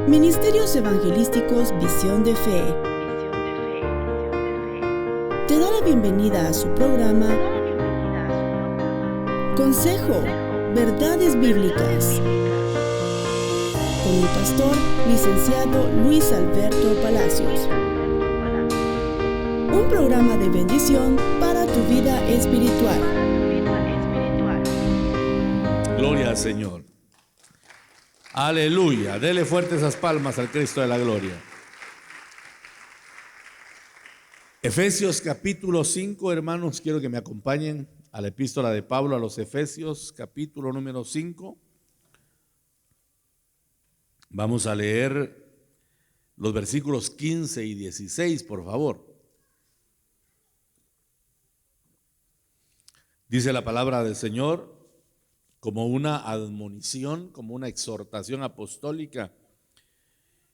Ministerios Evangelísticos Visión de Fe te da la bienvenida a su programa Consejo, Verdades Bíblicas, con el pastor licenciado Luis Alberto Palacios. Un programa de bendición para tu vida espiritual. Gloria al Señor. Aleluya. Dele fuerte esas palmas al Cristo de la gloria. Efesios capítulo 5, hermanos, quiero que me acompañen a la epístola de Pablo a los Efesios, capítulo número 5. Vamos a leer los versículos 15 y 16, por favor. Dice la palabra del Señor como una admonición, como una exhortación apostólica.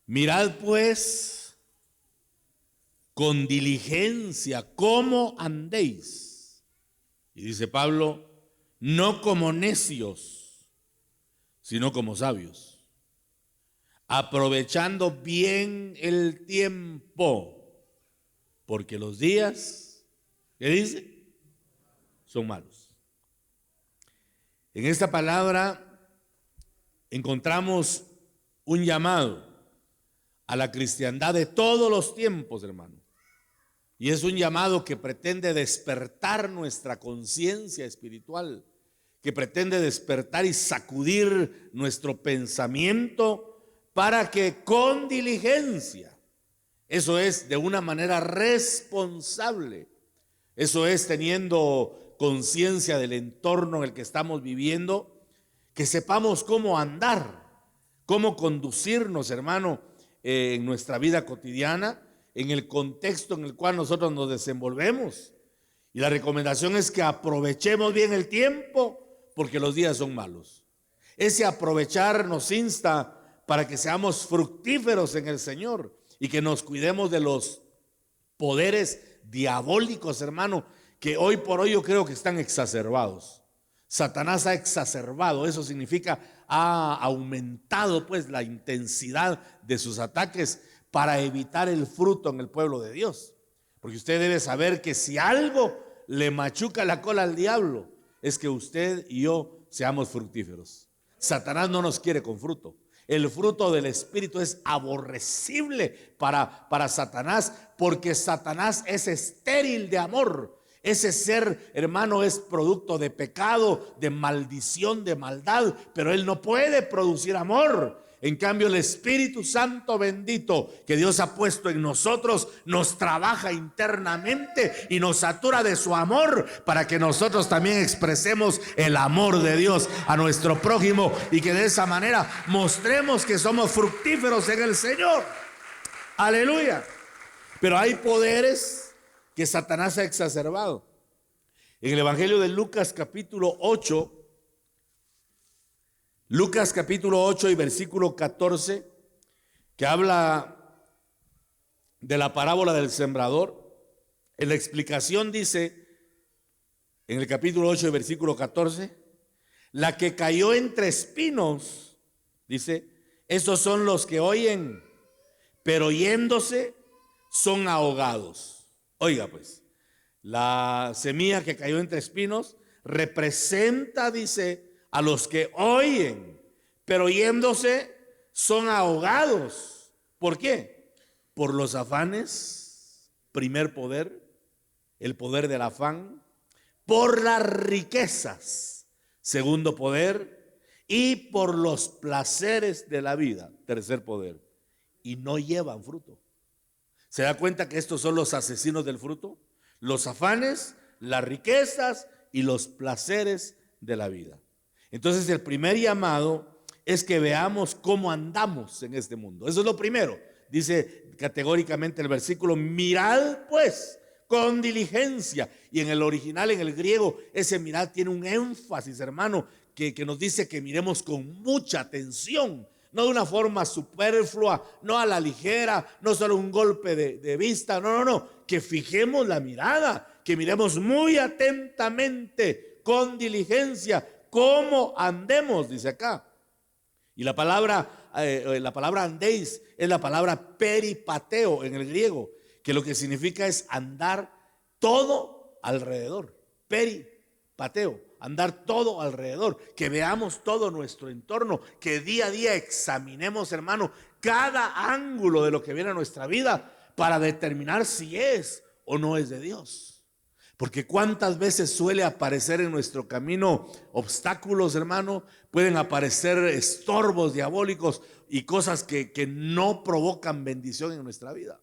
Mirad pues con diligencia cómo andéis. Y dice Pablo, no como necios, sino como sabios, aprovechando bien el tiempo, porque los días, ¿qué dice? Son malos. En esta palabra encontramos un llamado a la cristiandad de todos los tiempos, hermano. Y es un llamado que pretende despertar nuestra conciencia espiritual, que pretende despertar y sacudir nuestro pensamiento para que con diligencia, eso es de una manera responsable, eso es teniendo conciencia del entorno en el que estamos viviendo, que sepamos cómo andar, cómo conducirnos, hermano, en nuestra vida cotidiana, en el contexto en el cual nosotros nos desenvolvemos. Y la recomendación es que aprovechemos bien el tiempo, porque los días son malos. Ese aprovechar nos insta para que seamos fructíferos en el Señor y que nos cuidemos de los poderes diabólicos, hermano, que hoy por hoy yo creo que están exacerbados. Satanás ha exacerbado, eso significa ha aumentado pues la intensidad de sus ataques para evitar el fruto en el pueblo de Dios. Porque usted debe saber que si algo le machuca la cola al diablo, es que usted y yo seamos fructíferos. Satanás no nos quiere con fruto. El fruto del Espíritu es aborrecible para Satanás, porque Satanás es estéril de amor. Ese ser, hermano, es producto de pecado, de maldición, de maldad, pero él no puede producir amor. En cambio, el Espíritu Santo bendito que Dios ha puesto en nosotros nos trabaja internamente y nos satura de su amor para que nosotros también expresemos el amor de Dios a nuestro prójimo y que de esa manera mostremos que somos fructíferos en el Señor. Aleluya. Pero hay poderes que Satanás ha exacerbado. En el Evangelio de Lucas capítulo 8, y versículo 14, que habla de la parábola del sembrador, en la explicación dice, en el capítulo 8 y versículo 14, la que cayó entre espinos, dice, esos son los que oyen, pero yéndose son ahogados. Oiga pues, la semilla que cayó entre espinos representa, dice, a los que oyen, pero yéndose son ahogados. ¿Por qué? Por los afanes, primer poder, el poder del afán, por las riquezas, segundo poder, y por los placeres de la vida, tercer poder, y no llevan fruto. ¿Se da cuenta que estos son los asesinos del fruto? Los afanes, las riquezas y los placeres de la vida. Entonces el primer llamado es que veamos cómo andamos en este mundo. Eso es lo primero. Dice categóricamente el versículo, mirad pues con diligencia. Y en el original, en el griego, ese mirad tiene un énfasis, hermano, que nos dice que miremos con mucha atención. No de una forma superflua, no a la ligera, no solo un golpe de vista, no, que fijemos la mirada, que miremos muy atentamente, con diligencia, cómo andemos, dice acá. Y la palabra la palabra andéis es la palabra peripateo en el griego, que lo que significa es andar todo alrededor. Peripateo, andar todo alrededor, que veamos todo nuestro entorno, que día a día examinemos, hermano, cada ángulo de lo que viene a nuestra vida para determinar si es o no es de Dios. Porque cuántas veces suele aparecer en nuestro camino obstáculos, hermano, pueden aparecer estorbos diabólicos y cosas que no provocan bendición en nuestra vida.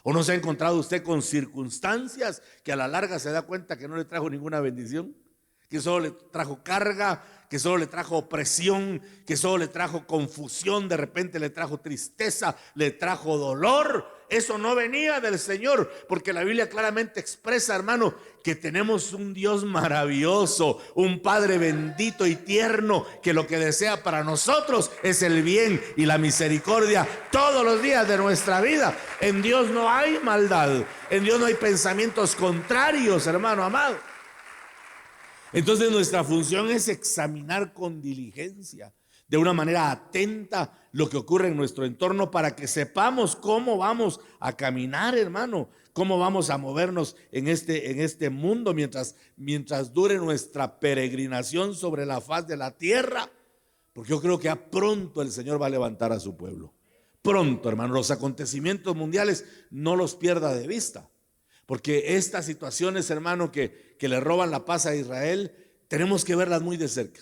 ¿O no se ha encontrado usted con circunstancias que a la larga se da cuenta que no le trajo ninguna bendición? Que solo le trajo carga, que solo le trajo opresión, que solo le trajo confusión, de repente le trajo tristeza, le trajo dolor. Eso no venía del Señor, porque la Biblia claramente expresa, hermano, que tenemos un Dios maravilloso, un Padre bendito y tierno, que lo que desea para nosotros es el bien y la misericordia todos los días de nuestra vida. En Dios no hay maldad, en Dios no hay pensamientos contrarios, hermano amado. Entonces nuestra función es examinar con diligencia, de una manera atenta, lo que ocurre en nuestro entorno para que sepamos cómo vamos a caminar, hermano, cómo vamos a movernos en este mundo mientras dure nuestra peregrinación sobre la faz de la tierra. Porque yo creo que a pronto el Señor va a levantar a su pueblo. Pronto, hermano, los acontecimientos mundiales no los pierda de vista. Porque estas situaciones, hermano, que le roban la paz a Israel, tenemos que verlas muy de cerca.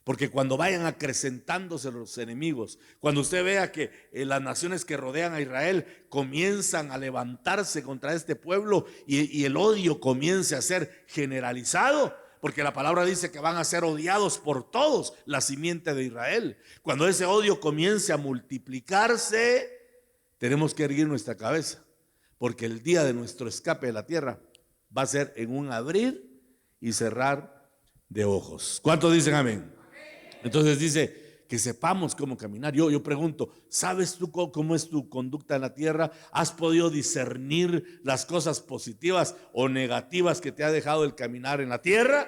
Porque cuando vayan acrecentándose los enemigos, cuando usted vea que las naciones que rodean a Israel comienzan a levantarse contra este pueblo y el odio comience a ser generalizado, porque la palabra dice que van a ser odiados por todos, la simiente de Israel. Cuando ese odio comience a multiplicarse, tenemos que erguir nuestra cabeza, porque el día de nuestro escape de la tierra va a ser en un abrir y cerrar de ojos. ¿Cuántos dicen amén? Entonces dice que sepamos cómo caminar. Yo pregunto, ¿sabes tú cómo es tu conducta en la tierra? ¿Has podido discernir las cosas positivas o negativas que te ha dejado el caminar en la tierra?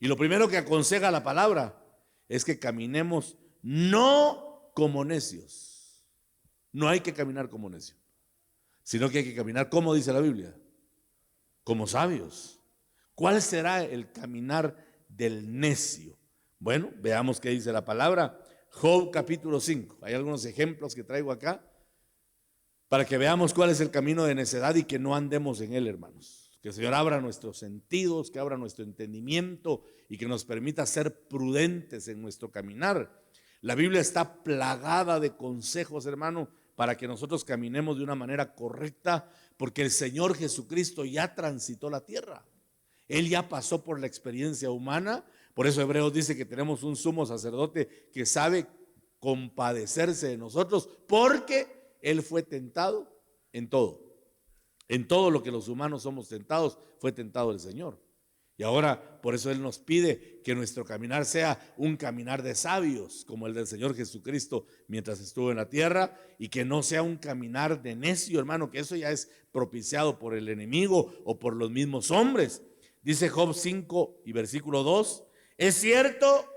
Y lo primero que aconseja la palabra es que caminemos no como necios. No hay que caminar como necios, sino que hay que caminar, como dice la Biblia, como sabios. ¿Cuál será el caminar del necio? Bueno, veamos qué dice la palabra. Job capítulo 5. Hay algunos ejemplos que traigo acá para que veamos cuál es el camino de necedad y que no andemos en él, hermanos. Que el Señor abra nuestros sentidos, que abra nuestro entendimiento y que nos permita ser prudentes en nuestro caminar. La Biblia está plagada de consejos, hermano, para que nosotros caminemos de una manera correcta, porque el Señor Jesucristo ya transitó la tierra. Él ya pasó por la experiencia humana. Por eso Hebreos dice que tenemos un sumo sacerdote que sabe compadecerse de nosotros, porque Él fue tentado en todo. En todo lo que los humanos somos tentados, fue tentado el Señor. Y ahora, por eso Él nos pide que nuestro caminar sea un caminar de sabios, como el del Señor Jesucristo mientras estuvo en la tierra, y que no sea un caminar de necio, hermano, que eso ya es propiciado por el enemigo o por los mismos hombres. Dice Job 5 y versículo 2, es cierto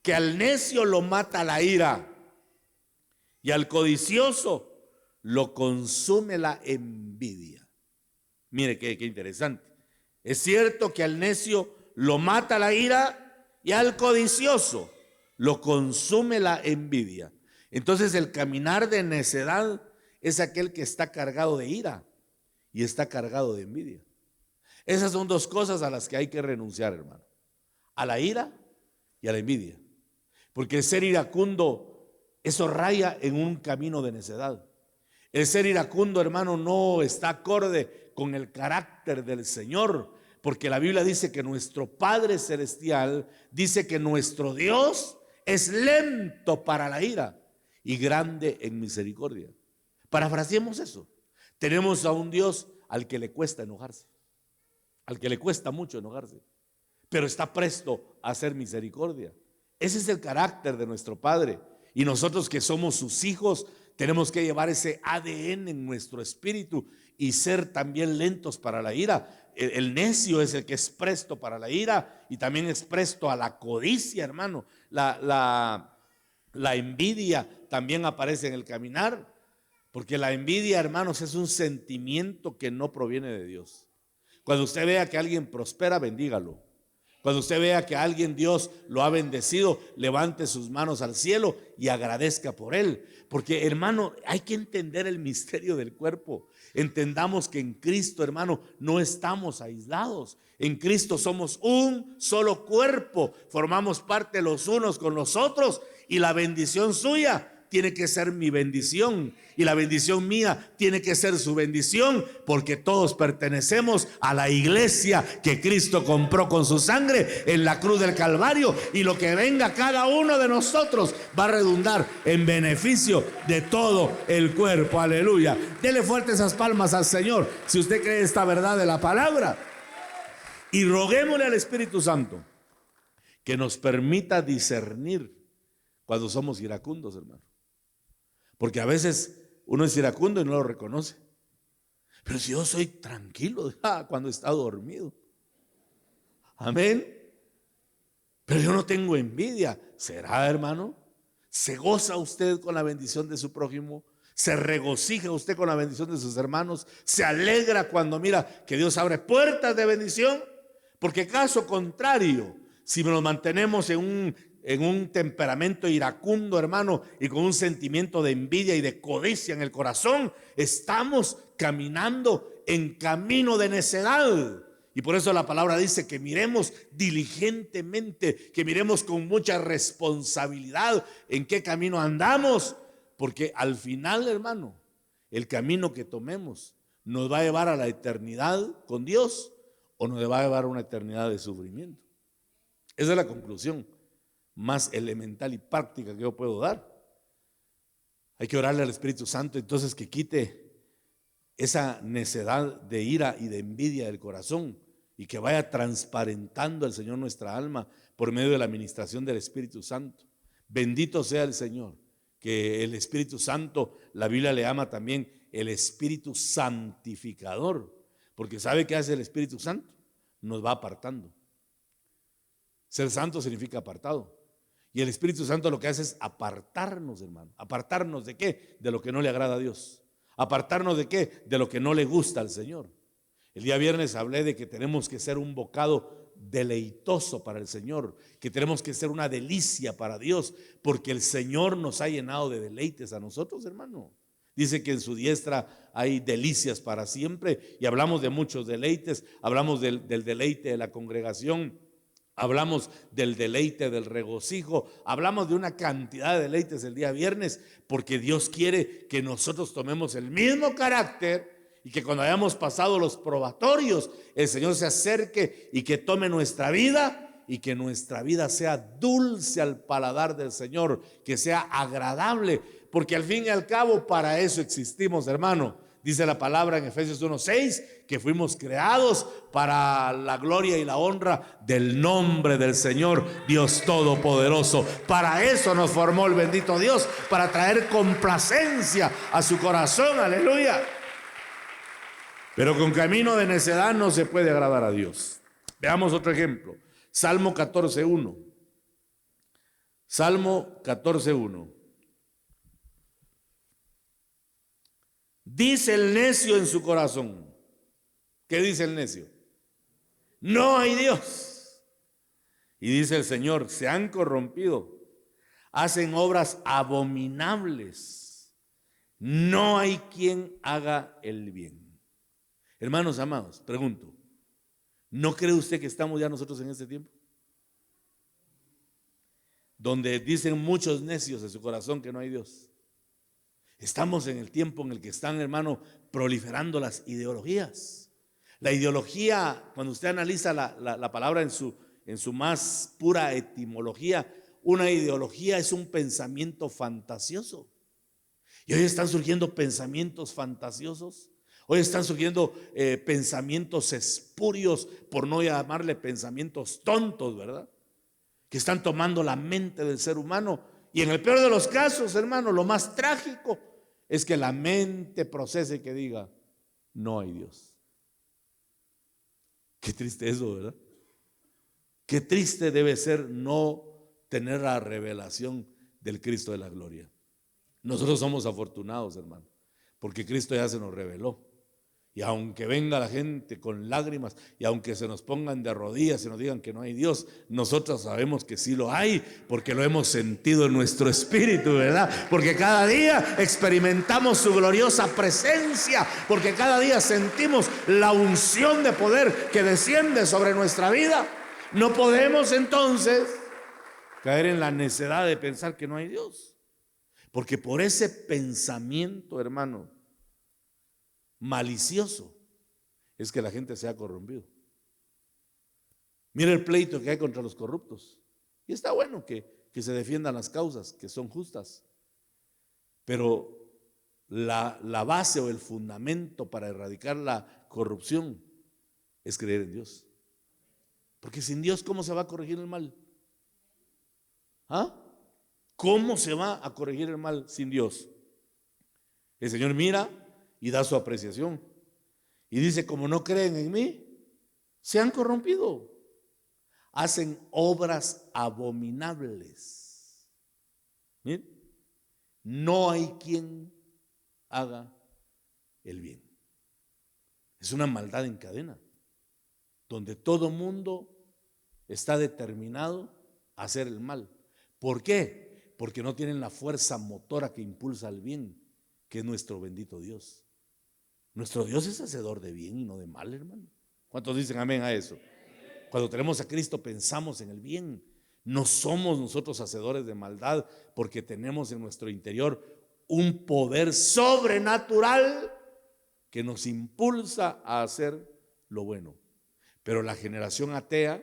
que al necio lo mata la ira y al codicioso lo consume la envidia. Mire qué interesante. Es cierto que al necio lo mata la ira y al codicioso lo consume la envidia. Entonces el caminar de necedad es aquel que está cargado de ira y está cargado de envidia. Esas son dos cosas a las que hay que renunciar, hermano. A la ira y a la envidia. Porque el ser iracundo, eso raya en un camino de necedad. El ser iracundo, hermano, no está acorde con el carácter del Señor. Porque la Biblia dice que nuestro Padre Celestial dice que nuestro Dios es lento para la ira y grande en misericordia. Parafraseemos eso. Tenemos a un Dios al que le cuesta enojarse. Al que le cuesta mucho enojarse, pero está presto a hacer misericordia. Ese es el carácter de nuestro Padre. Y nosotros que somos sus hijos, tenemos que llevar ese ADN en nuestro espíritu y ser también lentos para la ira. El necio es el que es presto para la ira y también es presto a la codicia, hermano. La La envidia también aparece en el caminar, porque la envidia, hermanos, es un sentimiento que no proviene de Dios. Cuando usted vea que alguien prospera, bendígalo. Cuando usted vea que a alguien Dios lo ha bendecido, levante sus manos al cielo y agradezca por él. Porque, hermano, hay que entender el misterio del cuerpo. Entendamos que en Cristo, hermano, no estamos aislados. En Cristo somos un solo cuerpo. Formamos parte los unos con los otros, y la bendición suya tiene que ser mi bendición, y la bendición mía tiene que ser su bendición, porque todos pertenecemos a la iglesia que Cristo compró con su sangre en la cruz del Calvario, y lo que venga cada uno de nosotros va a redundar en beneficio de todo el cuerpo. Aleluya. Dele fuerte esas palmas al Señor si usted cree esta verdad de la palabra, y roguémosle al Espíritu Santo que nos permita discernir cuando somos iracundos, hermano. Porque a veces uno es iracundo y no lo reconoce. Pero si yo soy tranquilo cuando está dormido. Amén. Pero yo no tengo envidia. ¿Será, hermano? ¿Se goza usted con la bendición de su prójimo? ¿Se regocija usted con la bendición de sus hermanos? ¿Se alegra cuando mira que Dios abre puertas de bendición? Porque caso contrario, si nos mantenemos en un temperamento iracundo, hermano, y con un sentimiento de envidia y de codicia en el corazón, estamos caminando en camino de necedad. Y por eso la palabra dice que miremos diligentemente, que miremos con mucha responsabilidad en qué camino andamos, porque al final, hermano, el camino que tomemos nos va a llevar a la eternidad con Dios, o nos va a llevar a una eternidad de sufrimiento. Esa es la conclusión más elemental y práctica que yo puedo dar. Hay que orarle al Espíritu Santo entonces que quite esa necedad de ira y de envidia del corazón, y que vaya transparentando al Señor nuestra alma por medio de la administración del Espíritu Santo. Bendito sea el Señor, que el Espíritu Santo, la Biblia le llama también el Espíritu santificador, porque ¿sabe qué hace el Espíritu Santo? Nos va apartando. Ser santo significa apartado. Y el Espíritu Santo lo que hace es apartarnos, hermano. ¿Apartarnos de qué? De lo que no le agrada a Dios. ¿Apartarnos de qué? De lo que no le gusta al Señor. El día viernes hablé de que tenemos que ser un bocado deleitoso para el Señor, que tenemos que ser una delicia para Dios, porque el Señor nos ha llenado de deleites a nosotros, hermano. Dice que en su diestra hay delicias para siempre, y hablamos de muchos deleites. Hablamos del deleite de la congregación, hablamos del deleite del regocijo, hablamos de una cantidad de deleites el día viernes, porque Dios quiere que nosotros tomemos el mismo carácter, y que cuando hayamos pasado los probatorios, el Señor se acerque y que tome nuestra vida, y que nuestra vida sea dulce al paladar del Señor, que sea agradable, porque al fin y al cabo para eso existimos, hermano. Dice la palabra en Efesios 1:6 que fuimos creados para la gloria y la honra del nombre del Señor Dios Todopoderoso. Para eso nos formó el bendito Dios, para traer complacencia a su corazón. Aleluya. Pero con camino de necedad no se puede agradar a Dios. Veamos otro ejemplo. Salmo 14:1. Salmo 14:1. Dice el necio en su corazón. ¿Qué dice el necio? No hay Dios. Y dice el Señor, se han corrompido, hacen obras abominables, no hay quien haga el bien. Hermanos amados, pregunto, ¿no cree usted que estamos ya nosotros en este tiempo? Donde dicen muchos necios en su corazón que no hay Dios. Estamos en el tiempo en el que están, hermano, proliferando las ideologías. La ideología, cuando usted analiza la palabra en su más pura etimología, una ideología es un pensamiento fantasioso. Y hoy están surgiendo pensamientos fantasiosos. Hoy están surgiendo pensamientos espurios, por no llamarle pensamientos tontos, ¿verdad? Que están tomando la mente del ser humano. Y en el peor de los casos, hermano, lo más trágico es que la mente procese y que diga, no hay Dios. Qué triste eso, ¿verdad? Qué triste debe ser no tener la revelación del Cristo de la gloria. Nosotros somos afortunados, hermano, porque Cristo ya se nos reveló. Y aunque venga la gente con lágrimas, y aunque se nos pongan de rodillas y nos digan que no hay Dios, nosotros sabemos que sí lo hay, porque lo hemos sentido en nuestro espíritu, ¿verdad? Porque cada día experimentamos su gloriosa presencia, porque cada día sentimos la unción de poder que desciende sobre nuestra vida. No podemos entonces caer en la necedad de pensar que no hay Dios, porque por ese pensamiento, hermano, malicioso, es que la gente se ha corrompido. Mira el pleito que hay contra los corruptos. Y está bueno que se defiendan las causas que son justas, pero la base o el fundamento para erradicar la corrupción es creer en Dios. Porque sin Dios, ¿cómo se va a corregir el mal? ¿Ah? ¿Cómo se va a corregir el mal sin Dios? El Señor mira y da su apreciación. Y dice, como no creen en mí, se han corrompido. Hacen obras abominables. ¿Bien? No hay quien haga el bien. Es una maldad en cadena, donde todo mundo está determinado a hacer el mal. ¿Por qué? Porque no tienen la fuerza motora que impulsa al bien, que es nuestro bendito Dios. Nuestro Dios es hacedor de bien y no de mal, hermano. ¿Cuántos dicen amén a eso? Cuando tenemos a Cristo pensamos en el bien. No somos nosotros hacedores de maldad, porque tenemos en nuestro interior un poder sobrenatural que nos impulsa a hacer lo bueno. Pero la generación atea,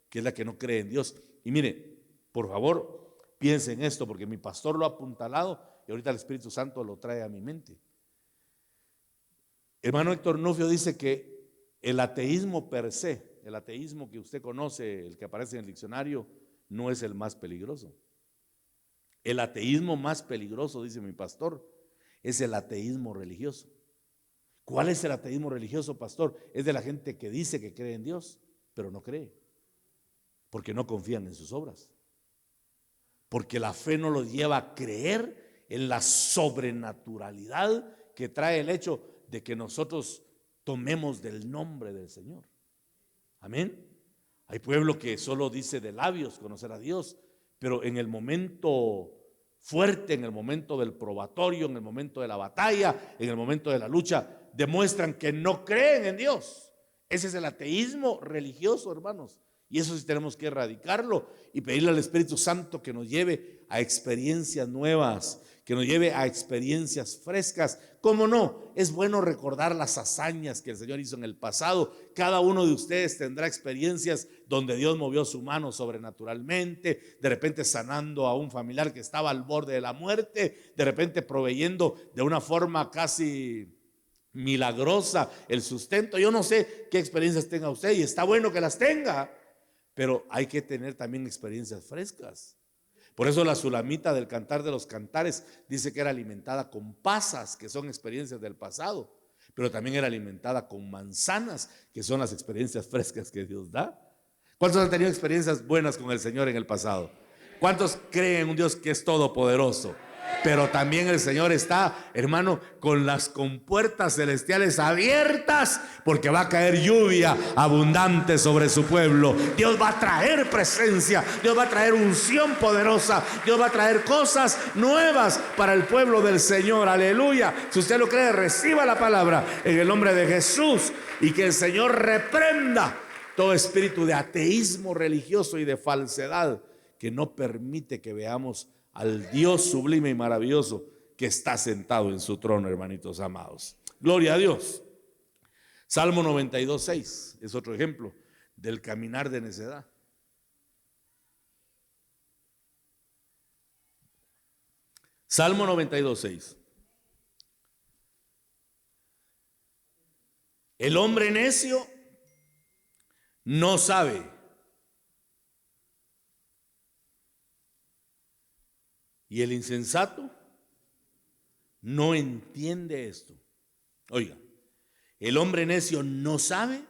que es la que no cree en Dios. Y mire, por favor, piense en esto, porque mi pastor lo ha apuntalado y ahorita el Espíritu Santo lo trae a mi mente. Hermano Héctor Nufio dice que el ateísmo per se, el ateísmo que usted conoce, el que aparece en el diccionario, no es el más peligroso. El ateísmo más peligroso, dice mi pastor, es el ateísmo religioso. ¿Cuál es el ateísmo religioso, pastor? Es de la gente que dice que cree en Dios, pero no cree, porque no confían en sus obras. Porque la fe no los lleva a creer en la sobrenaturalidad que trae el hecho de que nosotros tomemos del nombre del Señor. Amén. Hay pueblo que solo dice de labios conocer a Dios, pero en el momento fuerte, en el momento del probatorio, en el momento de la batalla, en el momento de la lucha, demuestran que no creen en Dios. Ese es el ateísmo religioso, hermanos. Y eso sí tenemos que erradicarlo y pedirle al Espíritu Santo que nos lleve a experiencias nuevas, que nos lleve a experiencias frescas. ¿Cómo no? Es bueno recordar las hazañas que el Señor hizo en el pasado. Cada uno de ustedes tendrá experiencias donde Dios movió su mano sobrenaturalmente, de repente sanando a un familiar que estaba al borde de la muerte, de repente proveyendo de una forma casi milagrosa el sustento. Yo no sé qué experiencias tenga usted y está bueno que las tenga, pero hay que tener también experiencias frescas. Por eso la Sulamita del Cantar de los Cantares dice que era alimentada con pasas, que son experiencias del pasado, pero también era alimentada con manzanas, que son las experiencias frescas que Dios da. ¿Cuántos han tenido experiencias buenas con el Señor en el pasado? ¿Cuántos creen en un Dios que es todopoderoso? Pero también el Señor está, hermano, con las compuertas celestiales abiertas, porque va a caer lluvia abundante sobre su pueblo. Dios va a traer presencia, Dios va a traer unción poderosa, Dios va a traer cosas nuevas para el pueblo del Señor. Aleluya. Si usted lo cree, reciba la palabra en el nombre de Jesús, y que el Señor reprenda todo espíritu de ateísmo religioso y de falsedad que no permite que veamos al Dios sublime y maravilloso que está sentado en su trono, hermanitos amados. Gloria a Dios. Salmo 92:6 es otro ejemplo del caminar de necedad. Salmo 92:6. El hombre necio no sabe, y el insensato no entiende esto. Oiga, el hombre necio no sabe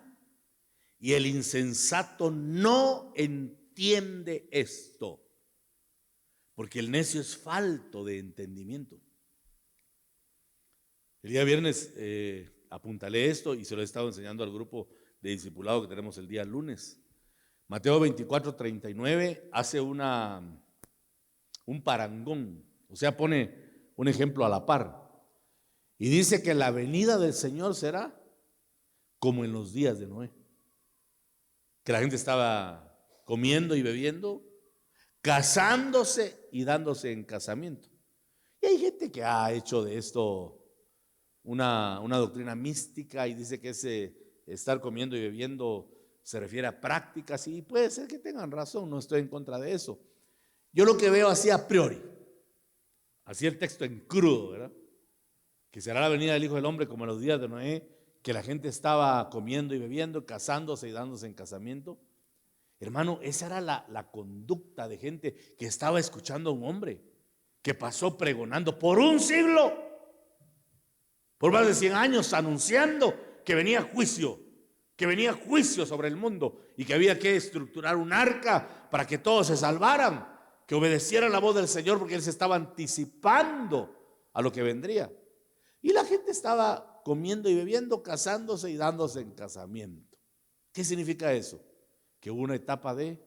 y el insensato no entiende esto. porque el necio es falto de entendimiento. El día viernes apuntalé esto y se lo he estado enseñando al grupo de discipulado que tenemos el día lunes. Mateo 24:39 hace un parangón, o sea, pone un ejemplo a la par. Y dice que la venida del Señor será como en los días de Noé. Que la gente estaba comiendo y bebiendo, casándose y dándose en casamiento. Y hay gente que ha hecho de esto una doctrina mística y dice que ese estar comiendo y bebiendo se refiere a prácticas, y puede ser que tengan razón, no estoy en contra de eso. Yo lo que veo así a priori, así el texto en crudo, ¿verdad? Que será la venida del Hijo del Hombre como en los días de Noé, que la gente estaba comiendo y bebiendo, casándose y dándose en casamiento. Hermano, esa era la conducta de gente que estaba escuchando a un hombre que pasó pregonando por un siglo, por más de 100 años, anunciando que venía juicio sobre el mundo y que había que estructurar un arca para que todos se salvaran, que obedecieran la voz del Señor, porque Él se estaba anticipando a lo que vendría. Y la gente estaba comiendo y bebiendo, casándose y dándose en casamiento. ¿Qué significa eso? Que hubo una etapa de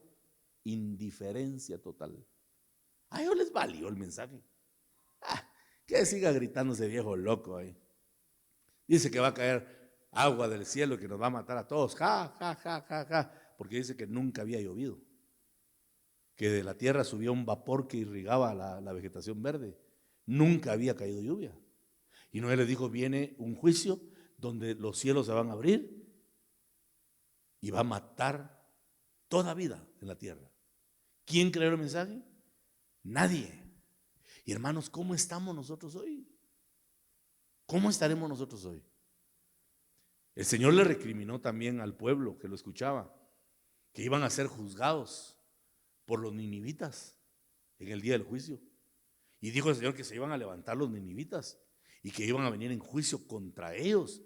indiferencia total. A ellos les valió el mensaje. Que siga gritando ese viejo loco ahí. Dice que va a caer agua del cielo y que nos va a matar a todos. Ja, ja, ja, ja, ja. Porque dice que nunca había llovido. Que de la tierra subía un vapor que irrigaba la vegetación verde. Nunca había caído lluvia. Y Noé le dijo, viene un juicio donde los cielos se van a abrir y va a matar toda vida en la tierra. ¿Quién creyó el mensaje? Nadie. Y hermanos, ¿cómo estamos nosotros hoy? ¿Cómo estaremos nosotros hoy? El Señor le recriminó también al pueblo que lo escuchaba, que iban a ser juzgados por los ninivitas en el día del juicio. Y dijo el Señor que se iban a levantar los ninivitas y que iban a venir en juicio contra ellos,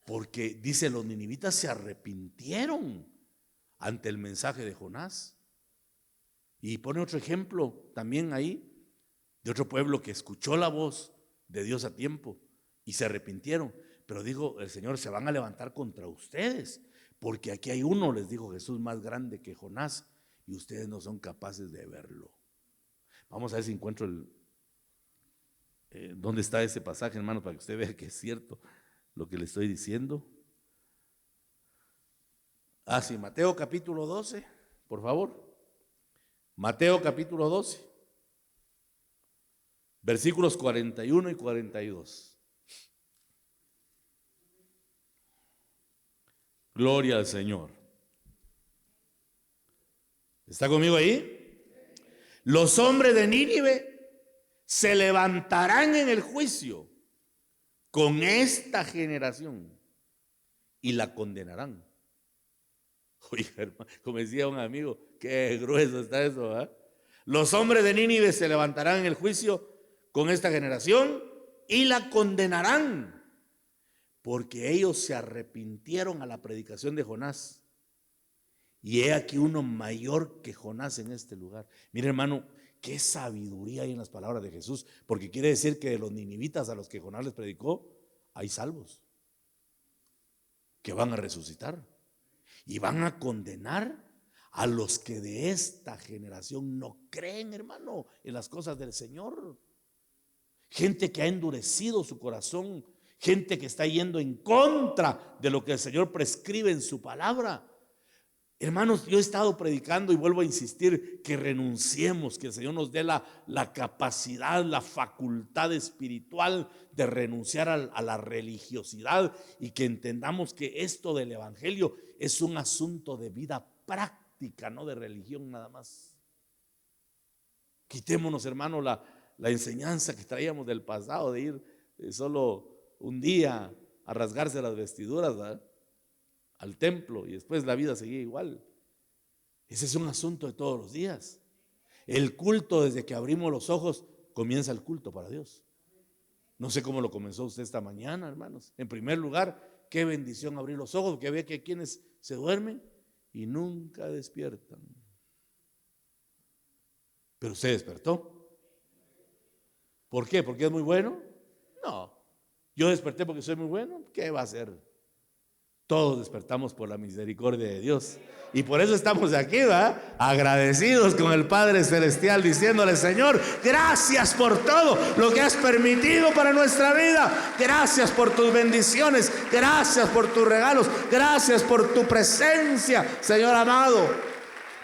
porque dice, los ninivitas se arrepintieron ante el mensaje de Jonás. Y pone otro ejemplo también ahí, de otro pueblo que escuchó la voz de Dios a tiempo y se arrepintieron. Pero dijo el Señor, se van a levantar contra ustedes, porque aquí hay uno, les dijo Jesús, más grande que Jonás, y ustedes no son capaces de verlo. Vamos a ver si encuentro dónde está ese pasaje, hermano, para que usted vea que es cierto lo que le estoy diciendo. Sí, Mateo capítulo 12, por favor. Mateo capítulo 12, versículos 41 y 42. Gloria al Señor. ¿Está conmigo ahí? Los hombres de Nínive se levantarán en el juicio con esta generación y la condenarán. Oiga, hermano, como decía un amigo, qué grueso está eso, ¿eh? Los hombres de Nínive se levantarán en el juicio con esta generación y la condenarán, porque ellos se arrepintieron a la predicación de Jonás. Y he aquí uno mayor que Jonás en este lugar. Mire, hermano, qué sabiduría hay en las palabras de Jesús, porque quiere decir que de los ninivitas a los que Jonás les predicó, hay salvos que van a resucitar y van a condenar a los que de esta generación no creen, hermano, en las cosas del Señor. Gente que ha endurecido su corazón, gente que está yendo en contra de lo que el Señor prescribe en su palabra. Hermanos, yo he estado predicando y vuelvo a insistir que renunciemos, que el Señor nos dé la capacidad, la facultad espiritual de renunciar a la religiosidad, y que entendamos que esto del evangelio es un asunto de vida práctica, no de religión nada más. Quitémonos, hermano, la enseñanza que traíamos del pasado de ir solo un día a rasgarse las vestiduras, ¿verdad?, al templo, y después la vida seguía igual. Ese es un asunto de todos los días. El culto, desde que abrimos los ojos, comienza el culto para Dios. No sé cómo lo comenzó usted esta mañana, hermanos. En primer lugar, qué bendición abrir los ojos, porque ve que hay quienes se duermen y nunca despiertan. Pero usted despertó. ¿Por qué? ¿Porque es muy bueno? No. Yo desperté porque soy muy bueno. ¿Qué va a ser? Todos despertamos por la misericordia de Dios. Y por eso estamos aquí, ¿verdad? Agradecidos con el Padre Celestial, diciéndole: Señor, gracias por todo lo que has permitido para nuestra vida. Gracias por tus bendiciones. Gracias por tus regalos. Gracias por tu presencia, Señor amado.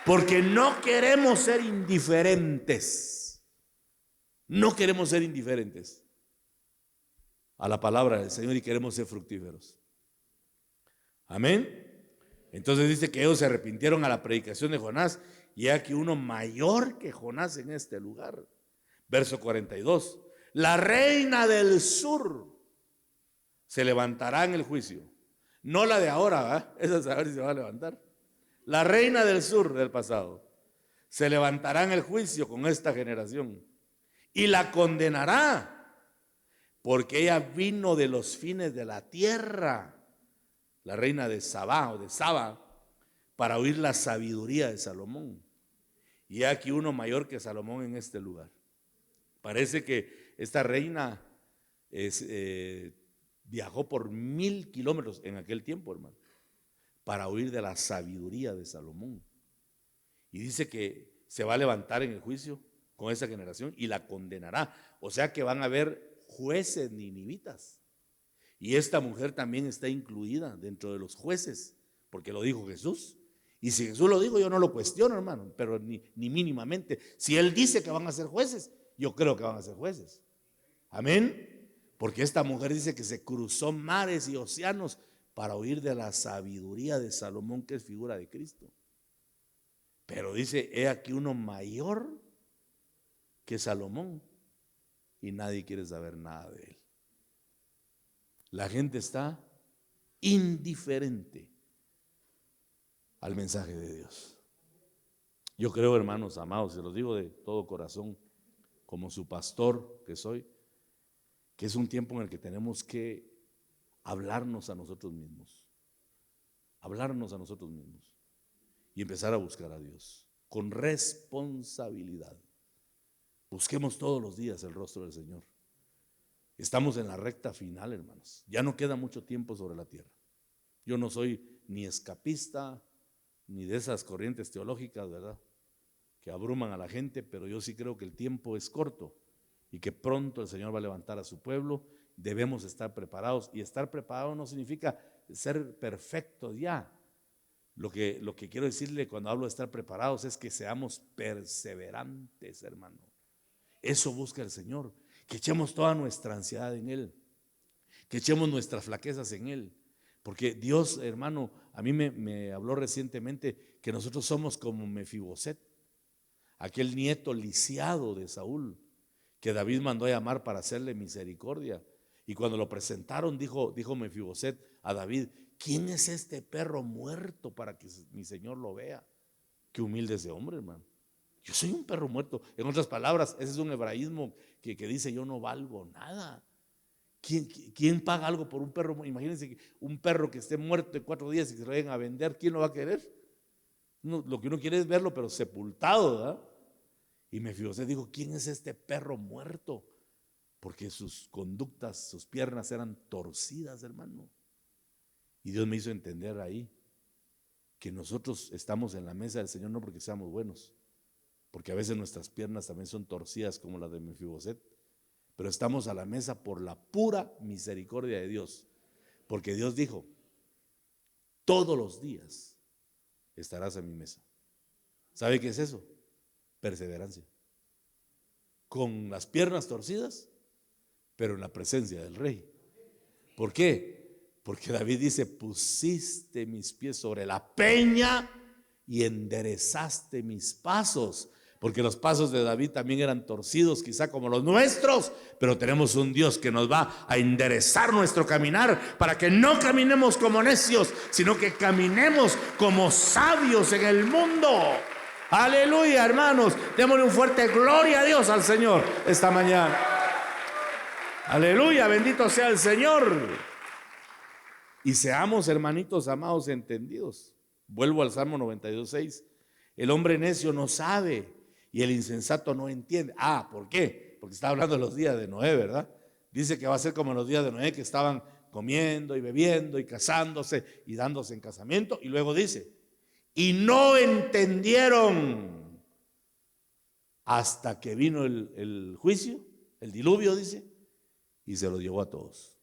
Porque no queremos ser indiferentes. No queremos ser indiferentes a la palabra del Señor y queremos ser fructíferos. Amén. Entonces dice que ellos se arrepintieron a la predicación de Jonás, y aquí uno mayor que Jonás en este lugar. Verso 42. La reina del sur se levantará en el juicio. No la de ahora, ¿verdad? Esa es a ver si se va a levantar. La reina del sur del pasado se levantará en el juicio con esta generación y la condenará, porque ella vino de los fines de la tierra, la reina de Sabá o de Saba, para oír la sabiduría de Salomón. Y aquí uno mayor que Salomón en este lugar. Parece que esta reina viajó por 1000 kilómetros en aquel tiempo, hermano, para oír de la sabiduría de Salomón. Y dice que se va a levantar en el juicio con esa generación y la condenará. O sea que van a haber jueces ninivitas. Y esta mujer también está incluida dentro de los jueces, porque lo dijo Jesús. Y si Jesús lo dijo, yo no lo cuestiono, hermano, pero ni mínimamente. Si Él dice que van a ser jueces, yo creo que van a ser jueces. Amén. Porque esta mujer dice que se cruzó mares y océanos para oír de la sabiduría de Salomón, que es figura de Cristo. Pero dice: he aquí uno mayor que Salomón, y nadie quiere saber nada de él. La gente está indiferente al mensaje de Dios. Yo creo, hermanos amados, se los digo de todo corazón, como su pastor que soy, que es un tiempo en el que tenemos que hablarnos a nosotros mismos. Hablarnos a nosotros mismos y empezar a buscar a Dios con responsabilidad. Busquemos todos los días el rostro del Señor. Estamos en la recta final, hermanos. Ya no queda mucho tiempo sobre la tierra. Yo no soy ni escapista, ni de esas corrientes teológicas, ¿verdad?, que abruman a la gente, pero yo sí creo que el tiempo es corto y que pronto el Señor va a levantar a su pueblo. Debemos estar preparados, y estar preparado no significa ser perfectos ya. Lo que quiero decirle cuando hablo de estar preparados es que seamos perseverantes, hermano. Eso busca el Señor, que echemos toda nuestra ansiedad en Él, que echemos nuestras flaquezas en Él. Porque Dios, hermano, a mí me habló recientemente que nosotros somos como Mefiboset, aquel nieto lisiado de Saúl, que David mandó a llamar para hacerle misericordia. Y cuando lo presentaron, dijo Mefiboset a David: ¿quién es este perro muerto para que mi señor lo vea? Qué humilde ese hombre, hermano. Yo soy un perro muerto. En otras palabras, ese es un hebraísmo que dice: yo no valgo nada. ¿Quién paga algo por un perro? Imagínense un perro que esté muerto en 4 días y que se lo vayan a vender. ¿Quién lo va a querer? Lo que uno quiere es verlo, pero sepultado, ¿verdad? Y Mefiboset dijo: ¿quién es este perro muerto? Porque sus conductas, sus piernas eran torcidas, hermano. Y Dios me hizo entender ahí que nosotros estamos en la mesa del Señor no porque seamos buenos, porque a veces nuestras piernas también son torcidas como las de Mefiboset, pero estamos a la mesa por la pura misericordia de Dios, porque Dios dijo: todos los días estarás en mi mesa. ¿Sabe qué es eso? Perseverancia. Con las piernas torcidas, pero en la presencia del Rey. ¿Por qué? Porque David dice: pusiste mis pies sobre la peña y enderezaste mis pasos. Porque los pasos de David también eran torcidos, quizá como los nuestros, pero tenemos un Dios que nos va a enderezar nuestro caminar para que no caminemos como necios, sino que caminemos como sabios en el mundo. Aleluya, hermanos. Démosle un fuerte gloria a Dios al Señor esta mañana. Aleluya, bendito sea el Señor. Y seamos, hermanitos amados, entendidos. Vuelvo al Salmo 92:6. El hombre necio no sabe y el insensato no entiende. ¿Por qué? porque está hablando de los días de Noé, ¿verdad? Dice que va a ser como en los días de Noé, que estaban comiendo y bebiendo y casándose y dándose en casamiento. Y luego dice, y no entendieron hasta que vino el juicio, el diluvio, dice, y se lo llevó a todos.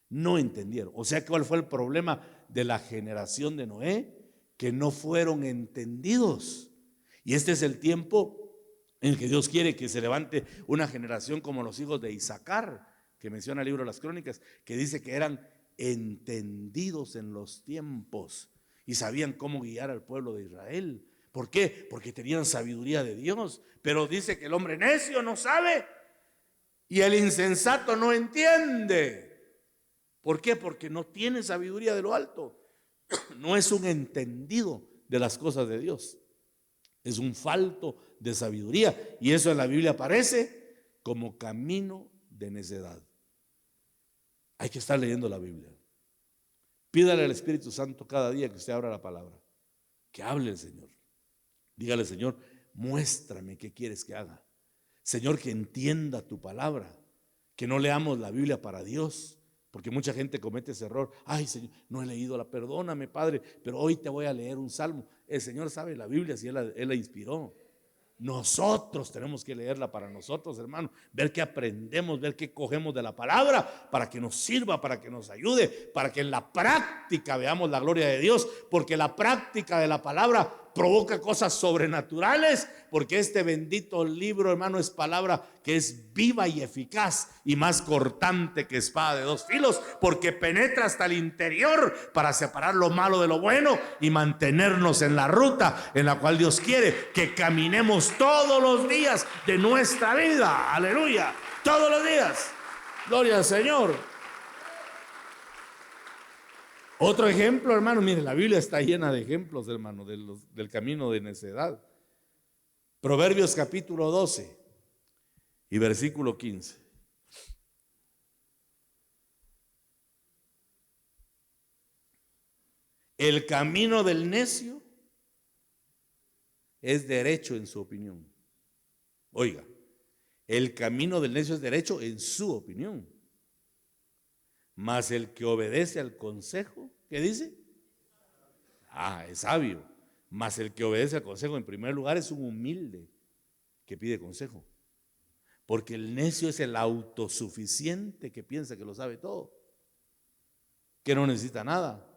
No entendieron. O sea, ¿cuál fue el problema de la generación de Noé? Que no fueron entendidos. Y este es el tiempo en el que Dios quiere que se levante una generación como los hijos de Isaacar, que menciona el libro de las Crónicas, que dice que eran entendidos en los tiempos y sabían cómo guiar al pueblo de Israel. ¿Por qué? Porque tenían sabiduría de Dios. Pero dice que el hombre necio no sabe y el insensato no entiende. ¿Por qué? Porque no tiene sabiduría de lo alto. No es un entendido de las cosas de Dios. Es un falto de sabiduría. Y eso en la Biblia aparece como camino de necedad. Hay que estar leyendo la Biblia. Pídale al Espíritu Santo cada día que usted abra la palabra, que hable el Señor. Dígale, Señor, muéstrame qué quieres que haga. Señor, que entienda tu palabra, que no leamos la Biblia para Dios. Porque mucha gente comete ese error. Ay, Señor, no he leído perdóname, Padre, pero hoy te voy a leer un salmo. El Señor sabe la Biblia si Él la inspiró. Nosotros tenemos que leerla para nosotros, hermano. Ver qué aprendemos, ver qué cogemos de la palabra para que nos sirva, para que nos ayude, para que en la práctica veamos la gloria de Dios. Porque la práctica de la palabra provoca cosas sobrenaturales, porque este bendito libro, hermano, es palabra que es viva y eficaz y más cortante que espada de dos filos, porque penetra hasta el interior para separar lo malo de lo bueno y mantenernos en la ruta en la cual Dios quiere que caminemos todos los días de nuestra vida. Aleluya, todos los días. Gloria al Señor. Otro ejemplo, hermano, mire, la Biblia está llena de ejemplos, hermano, del camino de necedad. Proverbios capítulo 12 y versículo 15. El camino del necio es derecho en su opinión. Oiga, el camino del necio es derecho en su opinión. Mas el que obedece al consejo, ¿qué dice? Es sabio. Mas el que obedece al consejo, en primer lugar, es un humilde que pide consejo. Porque el necio es el autosuficiente que piensa que lo sabe todo, que no necesita nada,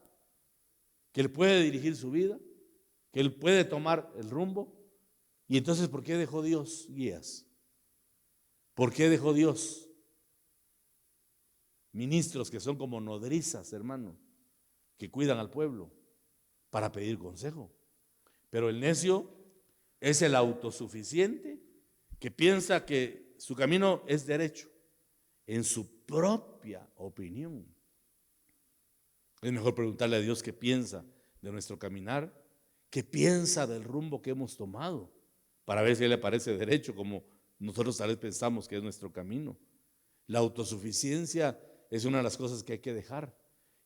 que él puede dirigir su vida, que él puede tomar el rumbo. Y entonces, ¿por qué dejó Dios guías? ¿Por qué dejó Dios ministros que son como nodrizas, hermano, que cuidan al pueblo para pedir consejo? Pero el necio es el autosuficiente que piensa que su camino es derecho en su propia opinión. Es mejor preguntarle a Dios qué piensa de nuestro caminar, qué piensa del rumbo que hemos tomado, para ver si a Él le parece derecho como nosotros tal vez pensamos que es nuestro camino. La autosuficiencia es una de las cosas que hay que dejar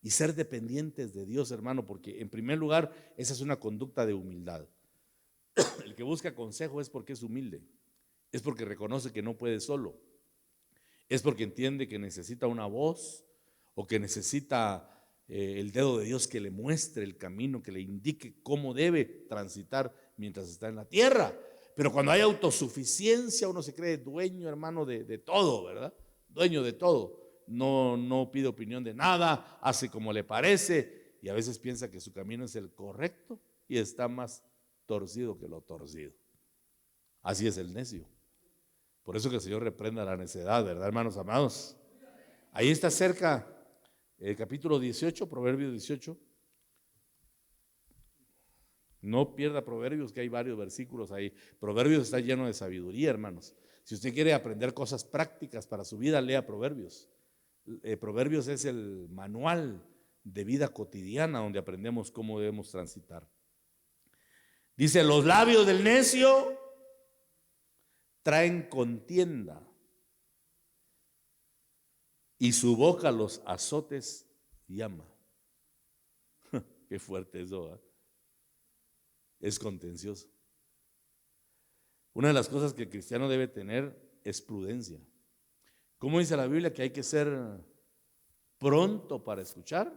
y ser dependientes de Dios, hermano, porque en primer lugar esa es una conducta de humildad. El que busca consejo es porque es humilde, es porque reconoce que no puede solo, es porque entiende que necesita una voz o que necesita el dedo de Dios que le muestre el camino, que le indique cómo debe transitar mientras está en la tierra. Pero cuando hay autosuficiencia, uno se cree dueño, hermano, de todo, ¿verdad? Dueño de todo. No pide opinión de nada, hace como le parece y a veces piensa que su camino es el correcto y está más torcido que lo torcido. Así es el necio. Por eso que el Señor reprenda la necedad, ¿verdad, hermanos amados? Ahí está cerca el capítulo 18, Proverbios 18. No pierda Proverbios, que hay varios versículos ahí. Proverbios está lleno de sabiduría, hermanos. Si usted quiere aprender cosas prácticas para su vida, lea Proverbios. Proverbios es el manual de vida cotidiana donde aprendemos cómo debemos transitar. Dice, los labios del necio traen contienda y su boca los azotes llama. Qué fuerte eso, ¿eh? Es contencioso. Una de las cosas que el cristiano debe tener es prudencia. ¿Cómo dice la Biblia que hay que ser pronto para escuchar?